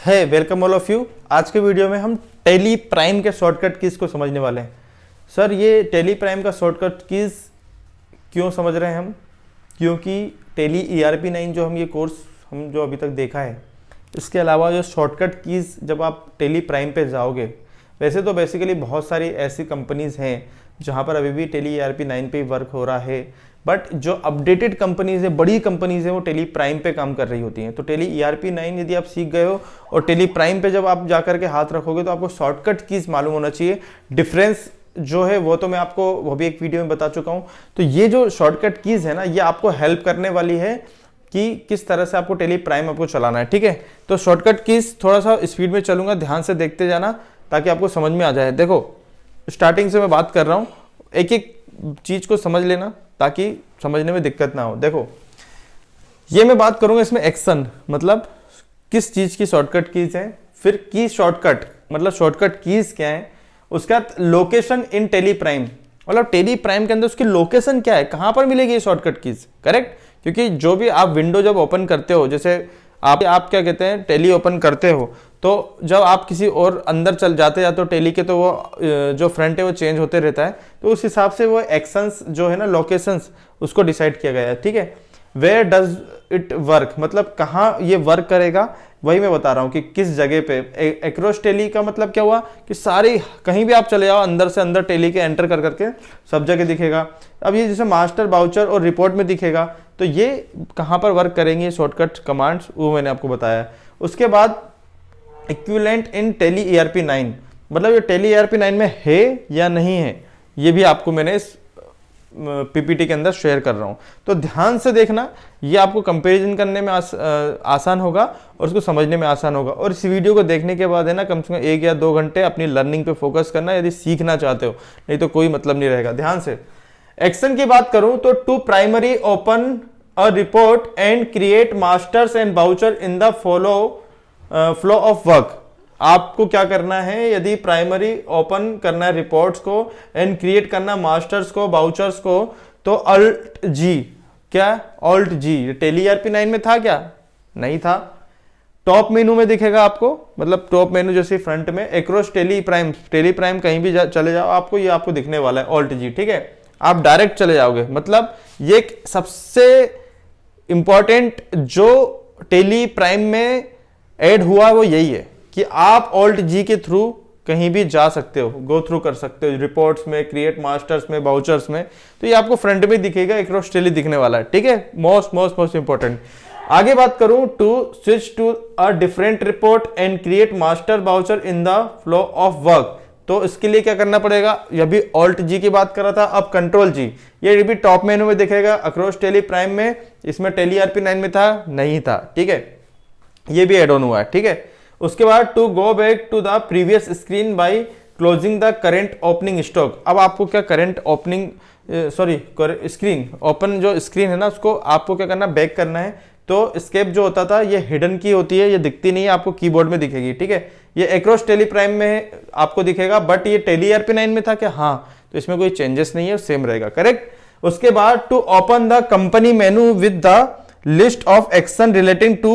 है welcome all of you. आज के वीडियो में हम टेली प्राइम के शॉर्टकट कीज को समझने वाले हैं। सर ये टेली प्राइम का शॉर्टकट कीज क्यों समझ रहे हैं हम? क्योंकि टेली ERP9 जो हम ये कोर्स हम जो अभी तक देखा है, इसके अलावा जो शॉर्टकट कीज जब आप टेली प्राइम पे जाओगे, वैसे तो बेसिकली बहुत सारी ऐसी कंपनीज हैं जहाँ पर अभी भी टेली ERP9 पे वर्क हो रहा है, बट जो अपडेटेड कंपनीज है, बड़ी कंपनीज है, वो टेली प्राइम पे काम कर रही होती हैं। तो टेली ERP9 यदि आप सीख गए हो और टेली प्राइम पे जब आप जाकर के हाथ रखोगे तो आपको शॉर्टकट कीज मालूम होना चाहिए। डिफरेंस जो है वो तो मैं आपको वो भी एक वीडियो में बता चुका हूँ। तो ये जो शॉर्टकट कीज है ना, ये आपको हेल्प करने वाली है कि किस तरह से आपको टेली प्राइम आपको चलाना है। ठीक है, तो शॉर्टकट कीज थोड़ा सा स्पीड में चलूंगा, ध्यान से देखते जाना ताकि आपको समझ में आ जाए। देखो स्टार्टिंग से मैं बात कर रहा हूँ, एक एक चीज को समझ लेना ताकि समझने में दिक्कत ना हो। देखो ये मैं बात करूंगा इसमें एक्शन मतलब किस चीज की शॉर्टकट कीज है, फिर की शॉर्टकट मतलब शॉर्टकट कीज क्या है, उसके बाद लोकेशन इन टेली प्राइम मतलब टेली प्राइम के अंदर उसकी लोकेशन क्या है, कहां पर मिलेगी ये शॉर्टकट कीज। करेक्ट, क्योंकि जो भी आप विंडो जब ओपन करते हो, जैसे आप क्या कहते हैं टेली ओपन करते हो, तो जब आप किसी और अंदर चल जाते हो टेली के, तो वो जो फ्रंट है वो चेंज होते रहता है। तो उस हिसाब से वो एक्शंस जो है ना, लोकेशंस, उसको डिसाइड किया गया है। ठीक है, वेयर डज इट वर्क मतलब कहाँ ये वर्क करेगा, वही मैं बता रहा हूँ कि किस जगह पे। एक्रोस टेली का मतलब क्या हुआ कि सारी कहीं भी आप चले जाओ, अंदर से अंदर टेली के एंटर कर करके सब जगह दिखेगा। अब ये जैसे मास्टर, बाउचर और रिपोर्ट में दिखेगा, तो ये कहाँ पर वर्क करेंगे शॉर्टकट कमांड्स, वो मैंने आपको बताया। उसके बाद इक्विवेलेंट इन टेली ERP9 मतलब ये टेली ERP9 में है या नहीं है, ये भी आपको मैंने इस PPT के अंदर शेयर कर रहा हूं। तो ध्यान से देखना, ये आपको कंपैरिजन करने में आसान होगा और उसको समझने में आसान होगा। और इस वीडियो को देखने के बाद है ना, कम से कम 1 या 2 घंटे अपनी लर्निंग पे फोकस करना यदि सीखना चाहते हो, नहीं तो कोई मतलब नहीं रहेगा। ध्यान से एक्शन की बात करूं तो to primary open a report and create masters and voucher in the flow of work. आपको क्या करना है, यदि प्राइमरी ओपन करना है रिपोर्ट्स को एंड क्रिएट करना मास्टर्स को, बाउचर्स को, तो अल्ट जी, क्या अल्ट जी टेली ERP9 में था क्या? नहीं था। टॉप मेनू में दिखेगा आपको, मतलब टॉप मेनू जैसे फ्रंट में एक्रॉस टेली प्राइम कहीं भी चले जाओ आपको, ये आपको दिखने वाला है अल्ट जी। ठीक है, आप डायरेक्ट चले जाओगे। मतलब ये सबसे इंपॉर्टेंट जो टेली प्राइम में ऐड हुआ वो यही है कि आप ऑल्ट जी के थ्रू कहीं भी जा सकते हो, गो थ्रू कर सकते हो रिपोर्ट्स में, क्रिएट मास्टर्स में, बाउचर्स में। तो ये आपको फ्रंट में दिखेगा, एक्रॉस टेली दिखने वाला है। ठीक है, मोस्ट इंपॉर्टेंट। आगे बात करूं to switch to a different report and create master voucher in the flow of work, तो इसके लिए क्या करना पड़ेगा? यह भी ऑल्ट जी की बात कर रहा था, अब कंट्रोल जी। ये भी टॉप मेनू में दिखेगा, अक्रॉस टेली प्राइम में, इसमें टेली ERP9 में था नहीं था। ठीक है, ये भी एड ऑन हुआ है। ठीक है, उसके बाद to go back to the previous screen by closing the current opening stock. अब आपको क्या करेंट ओपनिंग स्क्रीन ओपन जो स्क्रीन है ना, उसको आपको क्या करना, बैक करना है। तो एस्केप जो होता था ये हिडन की होती है, ये दिखती नहीं है, आपको कीबोर्ड में दिखेगी। ठीक है, ये एक्रॉस टेली प्राइम में आपको दिखेगा, बट ये टेली ERP9 में था क्या? हाँ, तो इसमें कोई चेंजेस नहीं है, सेम रहेगा। करेक्ट। उसके बाद to open the company menu with the list of action relating to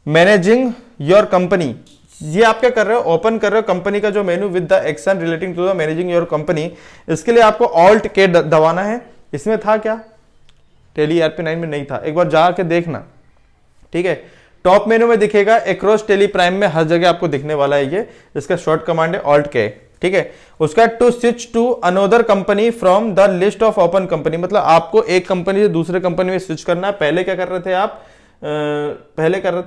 managing your company. ये आप क्या कर रहे हो, ओपन कर रहे हो कंपनी का जो menu with the action relating to the managing your company. इसके लिए आपको ऑल्ट के दबाना है। इसमें था क्या? टेली ERP9 में नहीं था, एक बार जाके देखना। ठीक है, टॉप मेनू में दिखेगा, एक्रॉस टेली प्राइम में हर जगह आपको दिखने वाला है ये। इसका शॉर्ट कमांड है ऑल्ट के। ठीक है, उसका to switch to another company from the list of open company मतलब आपको एक कंपनी से दूसरे कंपनी में स्विच करना है। पहले क्या कर रहे थे आप,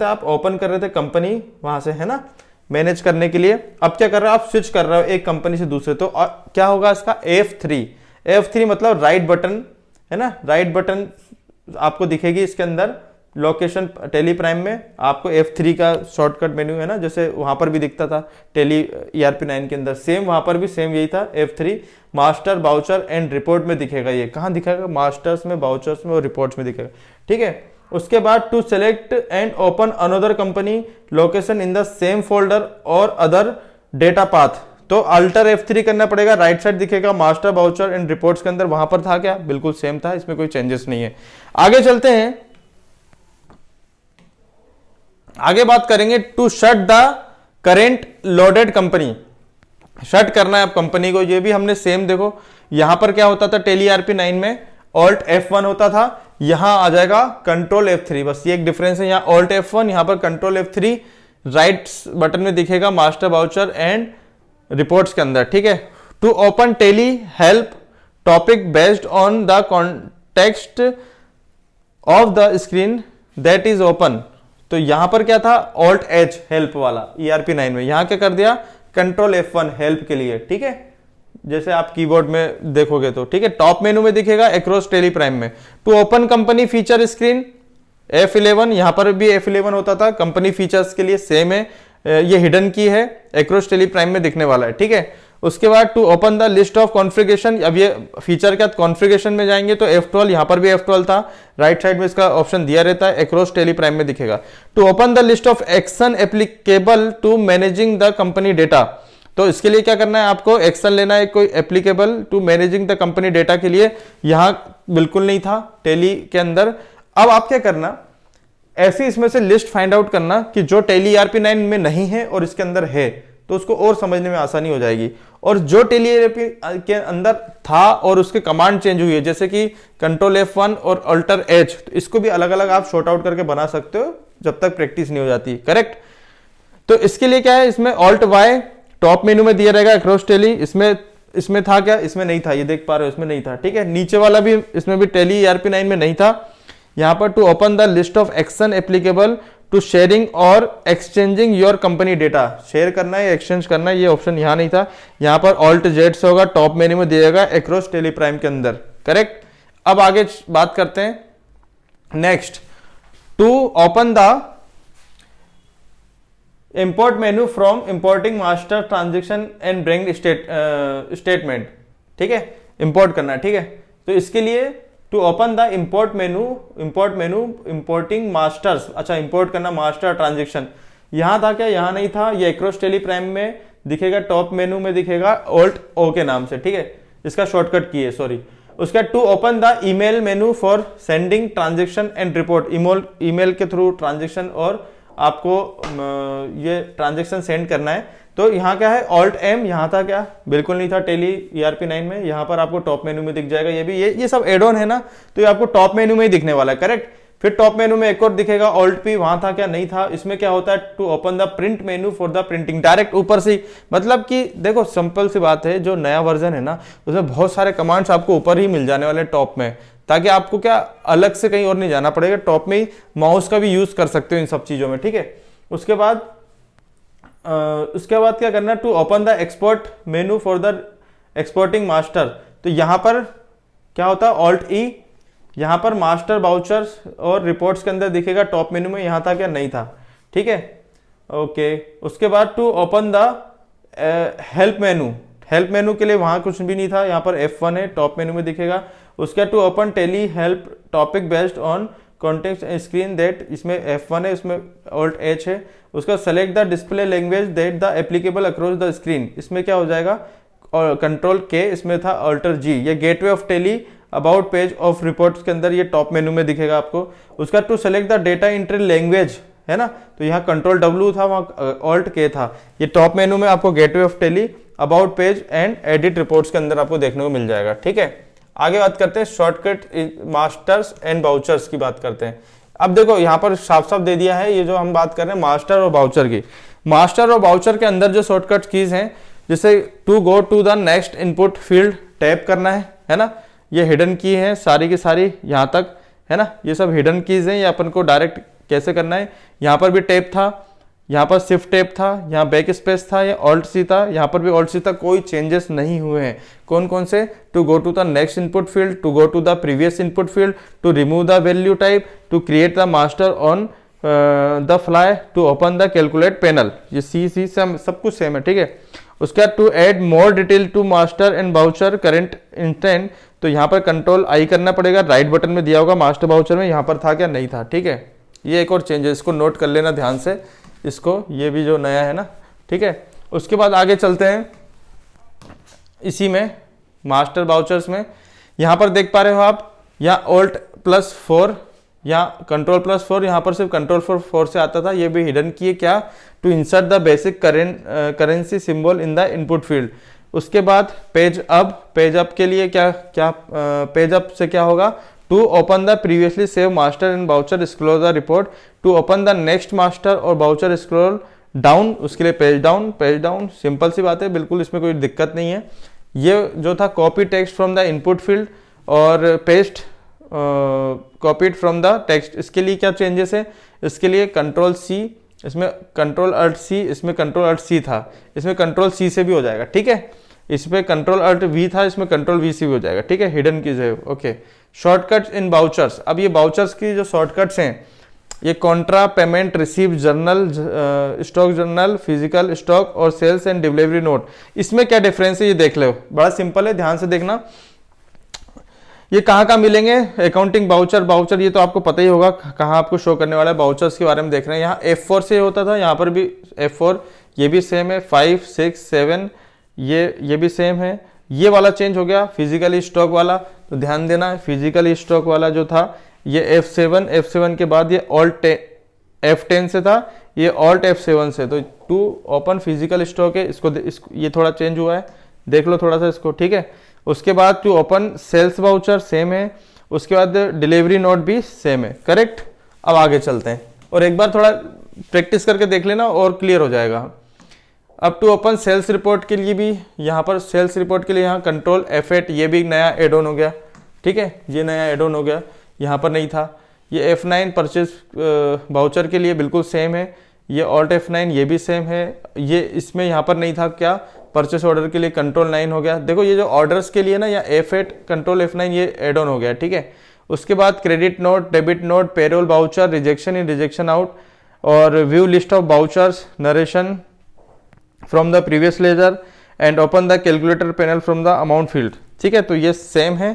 आप ओपन कर रहे थे कंपनी वहां से, है ना, मैनेज करने के लिए। अब क्या कर रहे हो आप, स्विच कर रहे हो एक कंपनी से दूसरे। तो क्या होगा इसका? F3 मतलब राइट बटन, है ना, राइट बटन आपको दिखेगी इसके अंदर। लोकेशन टेली प्राइम में आपको F3 का शॉर्टकट मेन्यू है ना, जैसे वहां पर भी दिखता था टेली ERP9 के अंदर, सेम वहां पर भी सेम यही था। F3 master, voucher and report में दिखेगा। ये कहां दिखेगा? मास्टर्स में, बाउचर्स में और रिपोर्ट्स में दिखेगा। ठीक है, उसके बाद to select and open another company location in the same folder और अदर डेटा पाथ, तो अल्टर F3 करना पड़ेगा। राइट साइड दिखेगा मास्टर, बाउचर एंड रिपोर्ट्स के अंदर। वहां पर था क्या? बिल्कुल सेम था, इसमें कोई चेंजेस नहीं है। आगे चलते हैं। आगे बात करेंगे to shut the current loaded company, shut करना है आप कंपनी को। ये भी हमने सेम देखो, यहां पर क्या होता था टेली ERP9 में ऑल्ट F1 होता था, यहां आ जाएगा कंट्रोल F3, बस ये एक डिफरेंस है, यहां ऑल्ट F1 यहां पर कंट्रोल F3 राइट बटन में दिखेगा मास्टर बाउचर एंड रिपोर्ट्स के अंदर, ठीक है। To open tele help topic based on the context of the screen that is open, तो यहां पर क्या था ऑल्ट H हेल्प वाला ERP9 में, यहां क्या कर दिया कंट्रोल F1 हेल्प के लिए, ठीक है, जैसे आप कीबोर्ड में देखोगे तो, ठीक है। टॉप मेनू में दिखेगा एक्रॉस टेली प्राइम में। To open company feature screen F11, यहां पर भी F11 होता था, कंपनी फीचर्स के लिए सेम है, ये हिडन की है, एक्रॉस टेली प्राइम में दिखने वाला है, ठीक है। उसके बाद to open the list of configuration, अब ये फीचर के कॉन्फ़िगरेशन में जाएंगे तो F12, यहां पर भी F12 था, राइट साइड में इसका ऑप्शन दिया रहता है, एक्रॉस टेली प्राइम में दिखेगा। To open the list of action applicable to managing the company data, तो इसके लिए क्या करना है आपको, एक्शन लेना है कोई applicable to managing the company data के लिए, यहां बिल्कुल नहीं था टेली के अंदर। अब आप क्या करना, ऐसी इसमें से लिस्ट फाइंड आउट करना कि जो टेली ERP9 में नहीं है और इसके अंदर है, तो उसको और समझने में आसानी हो जाएगी। और जो टेली ERP के अंदर था और उसके कमांड चेंज हुई है, जैसे कि कंट्रोल F1 और अल्टर H, तो इसको भी अलग अलग आप शॉर्ट आउट करके बना सकते हो जब तक प्रैक्टिस नहीं हो जाती, करेक्ट। तो इसके लिए क्या है, इसमें ऑल्ट Y टॉप मेनू में दिया रहेगा अक्रॉस टेली, इसमें था क्या, इसमें नहीं था, ये देख पा रहे हो इसमें नहीं था, ठीक है। नीचे वाला भी इसमें भी टेली ERP9 में नहीं था। यहां पर to open the list of action applicable to sharing और exchanging your company data, share करना है एक्सचेंज करना है, ये ऑप्शन यहां नहीं था, यहां पर ऑल्ट Z से होगा, टॉप मेन्यू में दिएगा एक्रॉस टेली प्राइम के अंदर, करेक्ट। अब आगे बात करते हैं next, to open the import menu from importing master transaction and bring statement, ठीक है, इंपोर्ट करना है, ठीक है। तो इसके लिए to open the import menu importing masters, अच्छा इंपोर्ट करना मास्टर ट्रांजेक्शन, यहां था क्या, यहां नहीं था, ये एक्रॉस टेली प्राइम में दिखेगा, टॉप मेनू में दिखेगा ऑल्ट O के नाम से, ठीक है, इसका शॉर्टकट की है, सॉरी। उसका to open the email menu for sending transaction and report, email के थ्रू ट्रांजेक्शन और आपको ये ट्रांजेक्शन सेंड करना है, तो यहाँ क्या है ऑल्ट M, यहाँ था क्या, बिल्कुल नहीं था टेली ERP9 में, यहाँ पर आपको टॉप मेनू में दिख जाएगा, ये भी ये सब एड ऑन है ना, तो ये आपको टॉप मेनू में ही दिखने वाला है, करेक्ट। फिर टॉप मेनू में एक और दिखेगा ऑल्ट P, वहां था क्या, नहीं था। इसमें क्या होता है, to open the print menu for the printing, direct ऊपर से, मतलब कि देखो सिंपल सी बात है, जो नया वर्जन है ना उसमें बहुत सारे कमांड्स आपको ऊपर ही मिल जाने वाले टॉप में, ताकि आपको क्या अलग से कहीं और नहीं जाना पड़ेगा, टॉप में ही माउस का भी यूज कर सकते हो इन सब चीजों में, ठीक है। उसके बाद क्या करना है, to open the export menu for the exporting master, तो यहां पर क्या होता है ऑल्ट E, यहां पर मास्टर बाउचर्स और रिपोर्ट्स के अंदर दिखेगा टॉप मेनू में, यहां था क्या, नहीं था, ठीक है, ओके। उसके बाद to open the help menu के लिए वहां कुछ भी नहीं था, यहां पर F1 है, टॉप मेनू में दिखेगा। उसका to open tele help topic based on context screen that, इसमें F1 है, इसमें ऑल्ट H है। उसका select the display language that the applicable across the screen, इसमें क्या हो जाएगा और कंट्रोल K, इसमें था अल्टर G, ये gateway of Tally about page of reports के अंदर ये टॉप मेनू में दिखेगा आपको। उसका to select the data entry language है ना, तो यहाँ कंट्रोल W था, वहाँ ऑल्ट K था, ये टॉप मेनू में आपको gateway of Tally about page and edit reports के अंदर आपको देखने को मिल जाएगा, ठीक है। आगे बात करते हैं शॉर्टकट मास्टर्स एंड बाउचर्स की बात करते हैं। अब देखो यहाँ पर साफ साफ दे दिया है, ये जो हम बात कर रहे हैं मास्टर और बाउचर की, मास्टर और बाउचर के अंदर जो शॉर्टकट कीज हैं, जैसे to go to the next input field tab करना है ना, ये हिडन की है सारी की सारी यहाँ तक, है ना, ये सब हिडन कीज हैं, ये अपन को डायरेक्ट कैसे करना है। यहाँ पर भी टैप था, यहाँ पर शिफ्ट टैप था, यहाँ बैक स्पेस था, ये ऑल्ट C था, यहाँ पर भी ऑल्ट C था, कोई चेंजेस नहीं हुए हैं। कौन कौन से, to go to the next input field, to go to the previous input field, to remove the value type, to create the master on the fly, to open the calculate panel, ये सी सब कुछ same है, ठीक है। उसके बाद to add more detail to master and voucher current instant, तो यहाँ पर कंट्रोल I करना पड़ेगा, राइट बटन में दिया होगा मास्टर बाउचर में, यहाँ पर था क्या, नहीं था, ठीक है। ये एक और चेंज है, इसको नोट कर लेना ध्यान से, इसको, ये भी जो नया है ना, ठीक है। उसके बाद आगे चलते हैं, इसी में मास्टर बाउचर्स में यहाँ पर देख पा रहे हो आप, यहाँ ऑल्ट+4 यहाँ Ctrl+4, यहाँ पर सिर्फ Ctrl+4 से आता था, ये भी हिडन की है क्या, to insert the basic currency symbol in the input field. उसके बाद पेज अप के लिए क्या क्या पेज अप से क्या होगा, to open the previously save master and voucher scroll the report, to open the next master और बाउचर स्क्रॉल डाउन, उसके लिए पेज डाउन, सिंपल सी बात है, बिल्कुल इसमें कोई दिक्कत नहीं है। ये जो था copy text from the input field और paste copied from the text, इसके लिए क्या चेंजेस है, इसके लिए Ctrl+C, इसमें Ctrl+Alt+C, इसमें Ctrl+Alt+C था, इसमें Ctrl+C से भी हो जाएगा, ठीक है। इसमें Ctrl+Alt+V था, इसमें Ctrl+V से भी हो जाएगा, ठीक है। हिडन कीज है, ओके। शॉर्टकट्स इन बाउचर्स, अब ये बाउचर्स की जो शॉर्टकट्स हैं, ये Contra, payment, receive, journal, stock journal, physical stock और सेल्स एंड डिलीवरी नोट, इसमें क्या डिफरेंस है ये देख लो, बड़ा सिंपल है, ध्यान से देखना। ये कहाँ मिलेंगे, अकाउंटिंग बाउचर ये तो आपको पता ही होगा कहाँ आपको शो करने वाला है। बाउचर्स के बारे में देख रहे हैं, यहाँ F4 से होता था, यहाँ पर भी F4, ये भी सेम है, 5, 6, 7, ये भी सेम है। ये वाला चेंज हो गया फिजिकल स्टॉक वाला, तो ध्यान देना, फिजिकल स्टॉक वाला जो था ये F7 के बाद ये ऑल्ट F10 से था, ये ऑल्ट F7 से, तो टू ओपन फिजिकल स्टॉक है, इसको ये थोड़ा चेंज हुआ है, देख लो थोड़ा सा इसको, ठीक है। उसके बाद to open sales voucher same है, उसके बाद डिलीवरी नोट भी सेम है, करेक्ट। अब आगे चलते हैं और एक बार थोड़ा प्रैक्टिस करके देख लेना और क्लियर हो जाएगा। अब टू ओपन सेल्स रिपोर्ट के लिए भी यहाँ पर सेल्स रिपोर्ट के लिए यहाँ Ctrl+F8, ये भी नया एड ऑन हो गया, ठीक है, ये नया एड ऑन हो गया, यहाँ पर नहीं था। ये F9 परचेज बाउचर के लिए बिल्कुल सेम है, ये ऑल्ट F9 ये भी सेम है, ये इसमें यहाँ पर नहीं था क्या, परचेस ऑर्डर के लिए Ctrl+9 हो गया। देखो ये जो ऑर्डर्स के लिए ना, या F8 Ctrl+F9 ये एड ऑन हो गया, ठीक है। उसके बाद credit note, debit note, payroll voucher, rejection in, rejection out और view list of vouchers, narration from the previous ledger and open the calculator panel from the amount field, ठीक है। तो ये सेम है,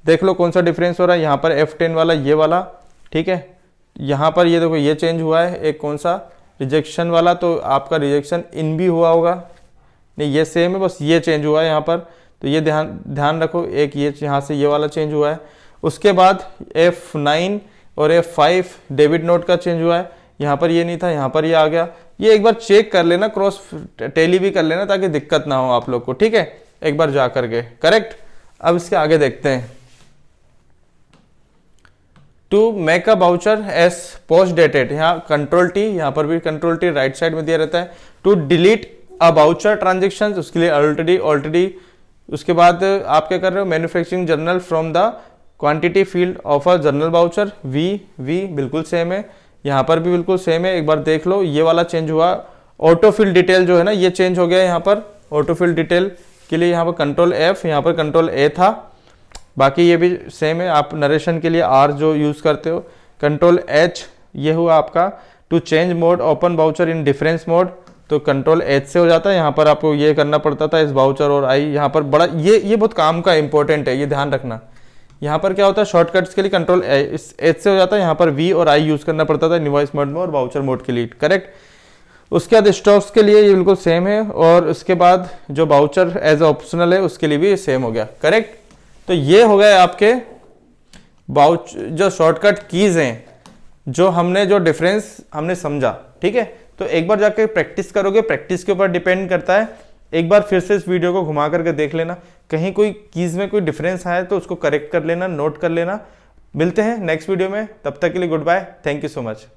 देख लो कौन सा डिफरेंस हो रहा है, यहाँ पर F10 वाला ये वाला, ठीक है। यहाँ पर ये देखो ये चेंज हुआ है, एक कौन सा रिजेक्शन वाला, तो आपका रिजेक्शन इन भी हुआ होगा, नहीं ये सेम है, बस ये चेंज हुआ है यहाँ पर, तो ये ध्यान रखो, एक ये यहाँ से ये वाला चेंज हुआ है। उसके बाद F9 और F5 डेबिट नोट का चेंज हुआ है, यहाँ पर ये नहीं था, यहाँ पर ये आ गया। ये एक बार चेक कर लेना, क्रॉस टैली भी कर लेना ताकि दिक्कत ना हो आप लोग को, ठीक है, एक बार जा करके, करेक्ट। अब इसके आगे देखते हैं, to make a voucher as post dated, यहाँ Ctrl+T, यहाँ पर भी Ctrl+T राइट साइड में दिया रहता है। To delete a voucher transaction, उसके लिए ऑलरेडी। उसके बाद आप क्या कर रहे हो, manufacturing journal from the quantity field of a journal voucher, वी बिल्कुल सेम है, यहाँ पर भी बिल्कुल सेम है, एक बार देख लो। ये वाला चेंज हुआ, ऑटोफिल डिटेल जो है ना ये चेंज हो गया, यहाँ पर ऑटोफिल डिटेल के लिए यहाँ पर Ctrl+F, यहाँ पर Ctrl+A था, बाकी ये भी सेम है। आप नरेशन के लिए R जो यूज़ करते हो, Ctrl+H ये हुआ आपका। To change mode open voucher in difference mode, तो Ctrl+H से हो जाता है, यहाँ पर आपको ये करना पड़ता था, इस बाउचर और आई, यहाँ पर बड़ा ये बहुत काम का इंपॉर्टेंट है, ये ध्यान रखना। यहाँ पर क्या होता है, शॉर्टकट्स के लिए Ctrl+H से हो जाता है, यहाँ पर V और I यूज़ करना पड़ता था इनवॉइस मोड में और बाउचर मोड के लिए, करेक्ट। उसके बाद स्टॉक्स के लिए ये बिल्कुल सेम है, और उसके बाद जो बाउचर एज ऑप्शनल है उसके लिए भी सेम हो गया, करेक्ट। तो ये हो गए आपके जो शॉर्टकट कीज हैं, जो हमने जो डिफरेंस हमने समझा, ठीक है। तो एक बार जाके प्रैक्टिस करोगे, प्रैक्टिस के ऊपर डिपेंड करता है। एक बार फिर से इस वीडियो को घुमा करके देख लेना, कहीं कोई कीज में कोई डिफरेंस आए तो उसको करेक्ट कर लेना, नोट कर लेना। मिलते हैं नेक्स्ट वीडियो में, तब तक के लिए goodbye, thank you so much.